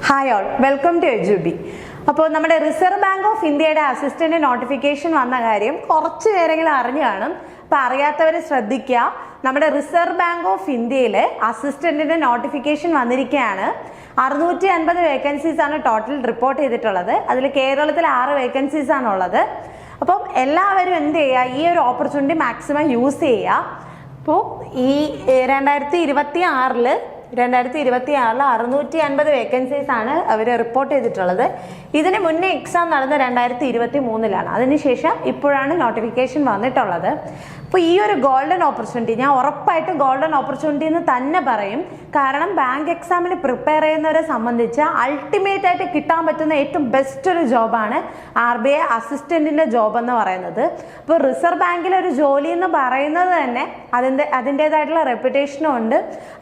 Hi all, welcome to എജുബി. അപ്പോൾ നമ്മുടെ റിസർവ് ബാങ്ക് ഓഫ് ഇന്ത്യയുടെ അസിസ്റ്റന്റ് നോട്ടിഫിക്കേഷൻ വന്ന കാര്യം കുറച്ച് പേരെങ്കിലും അറിഞ്ഞു കാണും. അപ്പം അറിയാത്തവർ ശ്രദ്ധിക്കുക. നമ്മുടെ റിസർവ് ബാങ്ക് ഓഫ് ഇന്ത്യയിലെ അസിസ്റ്റന്റിന്റെ നോട്ടിഫിക്കേഷൻ വന്നിരിക്കുകയാണ്. 650 വേക്കൻസീസ് ആണ് ടോട്ടൽ റിപ്പോർട്ട് ചെയ്തിട്ടുള്ളത്. അതിൽ കേരളത്തിൽ 6 വേക്കൻസീസ് ആണുള്ളത്. അപ്പം എല്ലാവരും എന്ത് ചെയ്യുക, ഈ ഒരു ഓപ്പർച്യൂണിറ്റി മാക്സിമം യൂസ് ചെയ്യുക. അപ്പോൾ ഈ 2026 650 വേക്കൻസീസ് ആണ് അവർ റിപ്പോർട്ട് ചെയ്തിട്ടുള്ളത്. ഇതിന് മുന്നേ എക്സാം നടന്ന 2023 അതിനുശേഷം ഇപ്പോഴാണ് നോട്ടിഫിക്കേഷൻ വന്നിട്ടുള്ളത്. അപ്പോൾ ഈ ഒരു ഗോൾഡൻ ഓപ്പർച്യൂണിറ്റി ഞാൻ ഉറപ്പായിട്ടും ഗോൾഡൻ ഓപ്പർച്യൂണിറ്റി എന്ന് തന്നെ പറയും. കാരണം ബാങ്ക് എക്സാമിന് പ്രിപ്പയർ ചെയ്യുന്നവരെ സംബന്ധിച്ച് അൾട്ടിമേറ്റ് ആയിട്ട് കിട്ടാൻ പറ്റുന്ന ഏറ്റവും ബെസ്റ്റ് ഒരു ജോബാണ് RBI അസിസ്റ്റന്റിന്റെ ജോബ് എന്ന് പറയുന്നത്. അപ്പോൾ റിസർവ് ബാങ്കിലെ ഒരു ജോലി എന്ന് പറയുന്നത് തന്നെ അതിൻ്റെതായിട്ടുള്ള റെപ്യൂട്ടേഷനും ഉണ്ട്.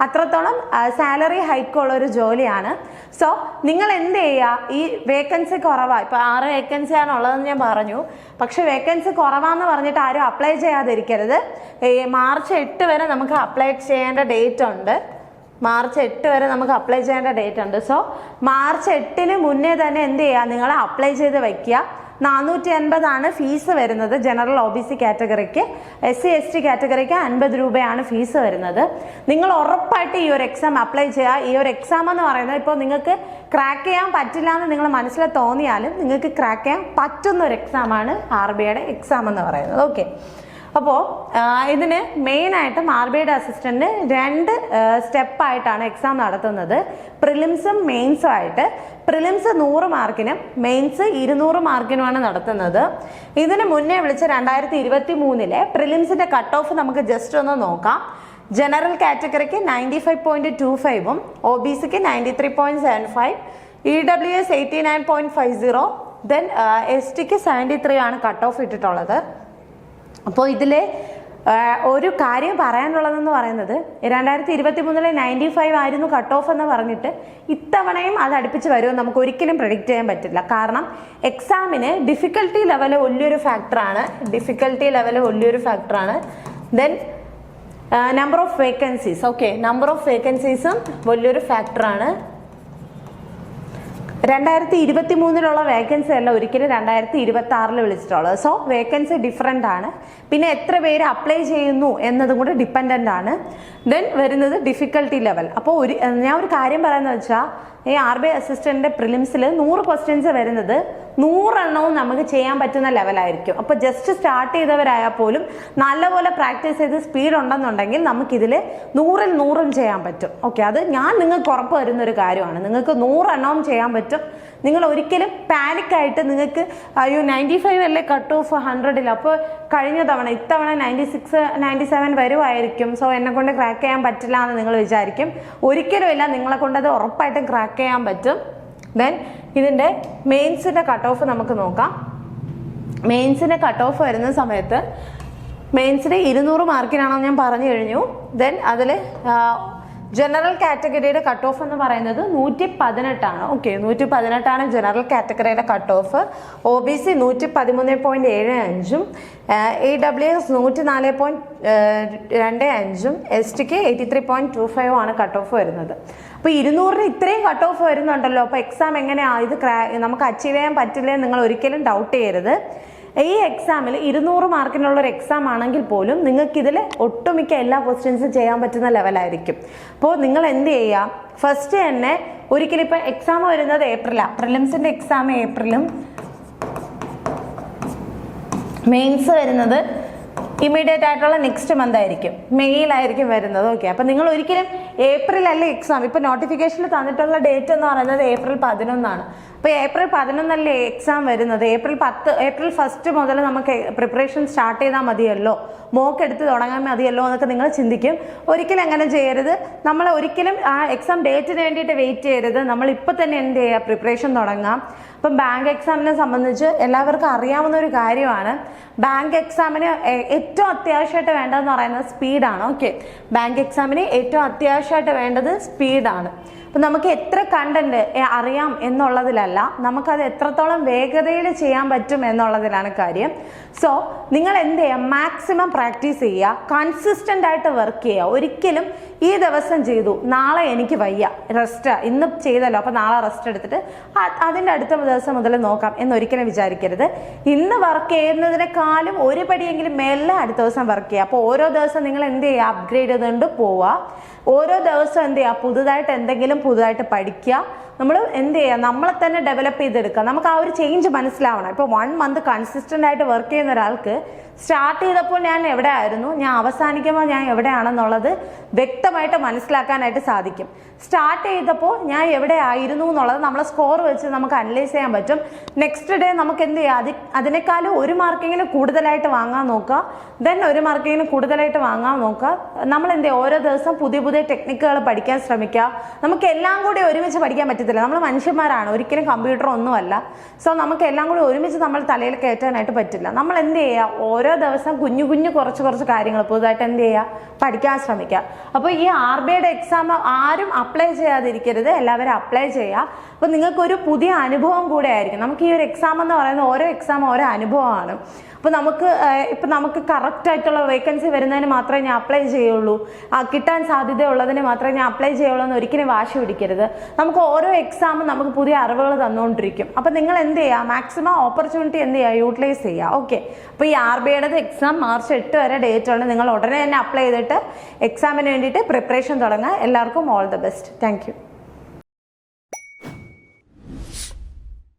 അത്രത്തോളം സാലറി ഹൈക്കുള്ള ഒരു ജോലിയാണ്. സോ നിങ്ങൾ എന്ത് ചെയ്യുക, ഈ വേക്കൻസി കുറവാണ്. ഇപ്പൊ 6 വേക്കൻസി ആണ് ഉള്ളതെന്ന് ഞാൻ പറഞ്ഞു. പക്ഷെ വേക്കൻസി കുറവാന്ന് പറഞ്ഞിട്ട് ആരും അപ്ലൈ ചെയ്യാതിരിക്കരുത്. മാർച്ച് 8 വരെ നമുക്ക് അപ്ലൈ ചെയ്യേണ്ട ഡേറ്റ് ഉണ്ട്. മാർച്ച് 8 വരെ നമുക്ക് അപ്ലൈ ചെയ്യേണ്ട ഡേറ്റ് ഉണ്ട്. സോ മാർച്ച് 8 മുന്നേ തന്നെ എന്ത് ചെയ്യുക, നിങ്ങൾ അപ്ലൈ ചെയ്ത് വെക്കുക. 450 ആണ് ഫീസ് വരുന്നത് ജനറൽ OBC കാറ്റഗറിക്ക്. SC ST കാറ്റഗറിക്ക് 50 രൂപയാണ് ഫീസ് വരുന്നത്. നിങ്ങൾ ഉറപ്പായിട്ട് ഈ ഒരു എക്സാം അപ്ലൈ ചെയ്യുക. ഈ ഒരു എക്സാം എന്ന് പറയുന്നത് ഇപ്പോൾ നിങ്ങൾക്ക് ക്രാക്ക് ചെയ്യാൻ പറ്റില്ല എന്ന് നിങ്ങൾ മനസ്സിൽ തോന്നിയാലും നിങ്ങൾക്ക് ക്രാക്ക് ചെയ്യാൻ പറ്റുന്ന ഒരു എക്സാമാണ് RBIയുടെ എക്സാം എന്ന് പറയുന്നത്. ഓക്കെ, അപ്പോൾ ഇതിന് മെയിനായിട്ടും RBIയുടെ അസിസ്റ്റന്റ് 2 സ്റ്റെപ്പായിട്ടാണ് എക്സാം നടത്തുന്നത്. പ്രിലിംസും മെയിൻസും ആയിട്ട്. പ്രിലിംസ് 100 മാർക്കിനും മെയിൻസ് 200 മാർക്കിനുമാണ് നടത്തുന്നത്. ഇതിന് മുന്നേ വിളിച്ച 2023 പ്രിലിംസിന്റെ കട്ട് ഓഫ് നമുക്ക് ജസ്റ്റ് ഒന്ന് നോക്കാം. ജനറൽ കാറ്റഗറിക്ക് 95.25ഉം OBCക്ക് 93.75, EWS 89.50, ദെൻ STക്ക് 73 ആണ് കട്ട് ഓഫ് ഇട്ടിട്ടുള്ളത്. അപ്പോൾ ഇതിൽ ഒരു കാര്യം പറയാനുള്ളതെന്ന് പറയുന്നത് 2023 95 ആയിരുന്നു കട്ട് ഓഫ് എന്ന് പറഞ്ഞിട്ട് ഇത്തവണയും അത് അടുപ്പിച്ച് വരുമെന്ന് നമുക്ക് ഒരിക്കലും പ്രെഡിക്റ്റ് ചെയ്യാൻ പറ്റില്ല. കാരണം എക്സാമിന് ഡിഫിക്കൽട്ടി ലെവൽ വലിയൊരു ഫാക്ടറാണ്. Then number of vacancies. Okay, number of വേക്കൻസീസും വലിയൊരു ഫാക്ടറാണ്. 2023 വേക്കൻസി അല്ല ഒരിക്കലും 2026 വിളിച്ചിട്ടുള്ളത്. സോ വേക്കൻസി ഡിഫറെൻ്റ് ആണ്. പിന്നെ എത്ര പേര് അപ്ലൈ ചെയ്യുന്നു എന്നതും കൂടി ഡിപ്പെൻഡൻ്റ് ആണ്. ദെൻ വരുന്നത് ഡിഫിക്കൽട്ടി ലെവൽ. അപ്പോൾ ഞാൻ ഒരു കാര്യം പറയാമെന്ന് വെച്ചാൽ ഈ RBI അസിസ്റ്റന്റിന്റെ പ്രിലിംസിൽ 100 ക്വസ്റ്റ്യൻസ് വരുന്നത് 100 എണ്ണവും നമുക്ക് ചെയ്യാൻ പറ്റുന്ന ലെവലായിരിക്കും. അപ്പോൾ ജസ്റ്റ് സ്റ്റാർട്ട് ചെയ്തവരായാൽ പോലും നല്ലപോലെ പ്രാക്ടീസ് ചെയ്ത് സ്പീഡ് ഉണ്ടെന്നുണ്ടെങ്കിൽ നമുക്കിതിൽ 100ൽ 100ഉം ചെയ്യാൻ പറ്റും. ഓക്കെ, അത് ഞാൻ നിങ്ങൾക്ക് ഉറപ്പ് തരുന്ന ഒരു കാര്യമാണ്. നിങ്ങൾക്ക് 100 എണ്ണവും ചെയ്യാൻ പറ്റും. നിങ്ങൾ ഒരിക്കലും പാനിക്കായിട്ട് നിങ്ങൾക്ക് അയ്യോ 95 അല്ലേ കട്ട് ഓഫ് 100ൽ, അപ്പോൾ കഴിഞ്ഞ തവണ ഇത്തവണ 96 97 വരുമായിരിക്കും, സോ എന്നെ കൊണ്ട് ക്രാക്ക് ചെയ്യാൻ പറ്റില്ല എന്ന് നിങ്ങൾ വിചാരിക്കും. ഒരിക്കലും ഇല്ല, നിങ്ങളെ കൊണ്ട് അത് ഉറപ്പായിട്ടും ക്രാക്ക് ചെയ്യാൻ പറ്റും. ദെൻ ഇതിൻ്റെ മെയിൻസിൻ്റെ കട്ട് ഓഫ് നമുക്ക് നോക്കാം. മെയിൻസിൻ്റെ കട്ട് ഓഫ് വരുന്ന സമയത്ത് മെയിൻസിന് 200 മാർക്കിനാണോ ഞാൻ പറഞ്ഞു കഴിഞ്ഞു. ദെൻ അതിൽ ജനറൽ കാറ്റഗറിയുടെ കട്ട് ഓഫ് എന്ന് പറയുന്നത് 118 ആണ്. ഓക്കെ, 118 ആണ് ജനറൽ കാറ്റഗറിയുടെ കട്ട് ഓഫ്. OBC 113.75ഉം EWS 104.25ഉം STക്ക് 83.25 ആണ് കട്ട് ഓഫ് വരുന്നത്. അപ്പോൾ 200 ഇത്രയും കട്ട് ഓഫ് വരുന്നുണ്ടല്ലോ, അപ്പോൾ എക്സാം എങ്ങനെയാണ് ഇത് നമുക്ക് അച്ചീവ് ചെയ്യാൻ പറ്റില്ലേ നിങ്ങൾ ഒരിക്കലും ഡൗട്ട് ചെയ്യരുത്. ഈ എക്സാമിൽ 200 മാർക്കിനുള്ള ഒരു എക്സാം ആണെങ്കിൽ പോലും നിങ്ങൾക്കിതിൽ ഒട്ടുമിക്ക എല്ലാ ക്വസ്റ്റ്യൻസും ചെയ്യാൻ പറ്റുന്ന ലെവലായിരിക്കും. അപ്പോൾ നിങ്ങൾ എന്ത് ചെയ്യുക, ഫസ്റ്റ് തന്നെ ഒരിക്കലും ഇപ്പം എക്സാം വരുന്നത് ഏപ്രിലാണ്. പ്രിലിംസിൻ്റെ എക്സാം ഏപ്രിലും മെയിൻസ് വരുന്നത് ഇമ്മീഡിയറ്റ് ആയിട്ടുള്ള നെക്സ്റ്റ് മന്ത് ആയിരിക്കും, മെയ്യിലായിരിക്കും വരുന്നത്. ഓക്കെ, അപ്പം നിങ്ങൾ ഒരിക്കലും ഏപ്രിലല്ലേ എക്സാം. ഇപ്പം നോട്ടിഫിക്കേഷനിൽ തന്നിട്ടുള്ള ഡേറ്റ് എന്ന് പറയുന്നത് April 11 അപ്പോൾ April 11 എക്സാം വരുന്നത്. April 1 മുതൽ നമുക്ക് പ്രിപ്പറേഷൻ സ്റ്റാർട്ട് ചെയ്താൽ മതിയല്ലോ, മോക്ക് എടുത്ത് തുടങ്ങാൻ മതിയല്ലോ എന്നൊക്കെ നിങ്ങൾ ചിന്തിക്കും. ഒരിക്കലും അങ്ങനെ ചെയ്യരുത്. നമ്മൾ ഒരിക്കലും ആ എക്സാം ഡേറ്റിന് വേണ്ടിയിട്ട് വെയിറ്റ് ചെയ്യരുത്. നമ്മൾ ഇപ്പം തന്നെ എന്ത് ചെയ്യുക, പ്രിപ്പറേഷൻ തുടങ്ങാം. അപ്പം ബാങ്ക് എക്സാമിനെ സംബന്ധിച്ച് എല്ലാവർക്കും അറിയാവുന്ന ഒരു കാര്യമാണ്, ബാങ്ക് എക്സാമിന് ഏറ്റവും അത്യാവശ്യമായിട്ട് വേണ്ടതെന്ന് പറയുന്നത് സ്പീഡാണ്. ഓക്കെ, ബാങ്ക് എക്സാമിന് ഏറ്റവും അത്യാവശ്യമായിട്ട് വേണ്ടത് സ്പീഡാണ്. അപ്പം നമുക്ക് എത്ര കണ്ടന്റ് അറിയാം എന്നുള്ളതിലല്ല, നമുക്കത് എത്രത്തോളം വേഗതയിൽ ചെയ്യാൻ പറ്റും എന്നുള്ളതിലാണ് കാര്യം. സോ നിങ്ങൾ എന്ത് ചെയ്യുക, മാക്സിമം പ്രാക്ടീസ് ചെയ്യുക, കൺസിസ്റ്റൻ്റ് ആയിട്ട് വർക്ക് ചെയ്യുക. ഒരിക്കലും ഈ ദിവസം ചെയ്തു നാളെ എനിക്ക് വയ്യ, റെസ്റ്റ് ഇന്ന് ചെയ്തല്ലോ അപ്പോൾ നാളെ റെസ്റ്റ് എടുത്തിട്ട് അതിൻ്റെ അടുത്ത ദിവസം മുതൽ നോക്കാം എന്നൊരിക്കലും വിചാരിക്കരുത്. ഇന്ന് വർക്ക് ചെയ്യുന്നതിനേക്കാളും ഒരു പടിയെങ്കിലും മേലെ അടുത്ത ദിവസം വർക്ക് ചെയ്യുക. അപ്പോൾ ഓരോ ദിവസം നിങ്ങൾ എന്ത് ചെയ്യുക, അപ്ഗ്രേഡ് ചെയ്തുകൊണ്ട് പോവുക. ഓരോ ദിവസം എന്ത് ചെയ്യുക, പുതുതായിട്ട് എന്തെങ്കിലും പുതുതായിട്ട് പഠിക്കുക. നമ്മൾ എന്ത് ചെയ്യുക, നമ്മളെ തന്നെ ഡെവലപ്പ് ചെയ്തെടുക്കുക. നമുക്ക് ആ ഒരു ചേഞ്ച് മനസ്സിലാവണം. ഇപ്പോൾ 1 മന്ത് കൺസിസ്റ്റൻ്റ് ആയിട്ട് വർക്ക് ചെയ്യുന്ന ഒരാൾക്ക് സ്റ്റാർട്ട് ചെയ്തപ്പോൾ ഞാൻ എവിടെ ആയിരുന്നു, ഞാൻ അവസാനിക്കുമ്പോൾ ഞാൻ എവിടെയാണെന്നുള്ളത് വ്യക്തമായിട്ട് മനസ്സിലാക്കാനായിട്ട് സാധിക്കും. സ്റ്റാർട്ട് ചെയ്തപ്പോൾ ഞാൻ എവിടെ ആയിരുന്നു എന്നുള്ളത് നമ്മളെ സ്കോർ വെച്ച് നമുക്ക് അനലൈസ് ചെയ്യാൻ പറ്റും. നെക്സ്റ്റ് ഡേ നമുക്ക് എന്ത് ചെയ്യുക, അതിനേക്കാളും 1 മാർക്കെങ്കിലും കൂടുതലായിട്ട് വാങ്ങാൻ നോക്കുക. ദെൻ 1 മാർക്കെങ്കിലും കൂടുതലായിട്ട് വാങ്ങാൻ നോക്കുക. നമ്മൾ എന്ത് ചെയ്യുക, ഓരോ ദിവസം പുതിയ പുതിയ ടെക്നിക്കുകൾ പഠിക്കാൻ ശ്രമിക്കുക. നമുക്ക് എല്ലാം കൂടി ഒരുമിച്ച് പഠിക്കാൻ പറ്റത്തില്ല, നമ്മൾ മനുഷ്യന്മാരാണ്, ഒരിക്കലും കമ്പ്യൂട്ടർ ഒന്നുമല്ല. സോ നമുക്ക് എല്ലാം കൂടി ഒരുമിച്ച് നമ്മൾ തലയിൽ കയറ്റാനായിട്ട് പറ്റില്ല. നമ്മൾ എന്ത് ചെയ്യുക, ഓരോ ദിവസം കുഞ്ഞു കുഞ്ഞു കുറച്ച് കാര്യങ്ങൾ പുതുതായിട്ട് എന്ത് ചെയ്യുക, പഠിക്കാൻ ശ്രമിക്കുക. അപ്പോൾ ഈ RBIയുടെ എക്സാം ആരും അപ്ലൈ ചെയ്യാതിരിക്കരുത്, എല്ലാവരും അപ്ലൈ ചെയ്യുക. അപ്പോൾ നിങ്ങൾക്കൊരു പുതിയ അനുഭവം കൂടെ ആയിരിക്കും. നമുക്ക് ഈ ഒരു എക്സാം എന്ന് പറയുന്നത് ഓരോ എക്സാം ഓരോ അനുഭവമാണ്. അപ്പോൾ നമുക്ക് കറക്റ്റ് ആയിട്ടുള്ള വേക്കൻസി വരുന്നതിന് മാത്രമേ ഞാൻ അപ്ലൈ ചെയ്യുള്ളൂ, കിട്ടാൻ സാധ്യതയുള്ളതിന് മാത്രമേ ഞാൻ അപ്ലൈ ചെയ്യുള്ളൂ എന്ന് ഒരിക്കലും വാശി പിടിക്കരുത്. നമുക്ക് ഓരോ എക്സാമും നമുക്ക് പുതിയ അറിവുകൾ തന്നുകൊണ്ടിരിക്കും. അപ്പോൾ നിങ്ങൾ എന്ത് ചെയ്യുക, മാക്സിമം ഓപ്പർച്യൂണിറ്റി എന്ത് ചെയ്യുക, യൂട്ടിലൈസ് ചെയ്യുക. ഓക്കെ, അപ്പോൾ ഈ RBIയുടെ എക്സാം മാർച്ച് 8 വരെ ഡേറ്റ് ഉണ്ട്. നിങ്ങൾ ഉടനെ തന്നെ അപ്ലൈ ചെയ്തിട്ട് എക്സാമിന് വേണ്ടിയിട്ട് പ്രിപ്പറേഷൻ തുടങ്ങുക. എല്ലാവർക്കും all the best. Thank you.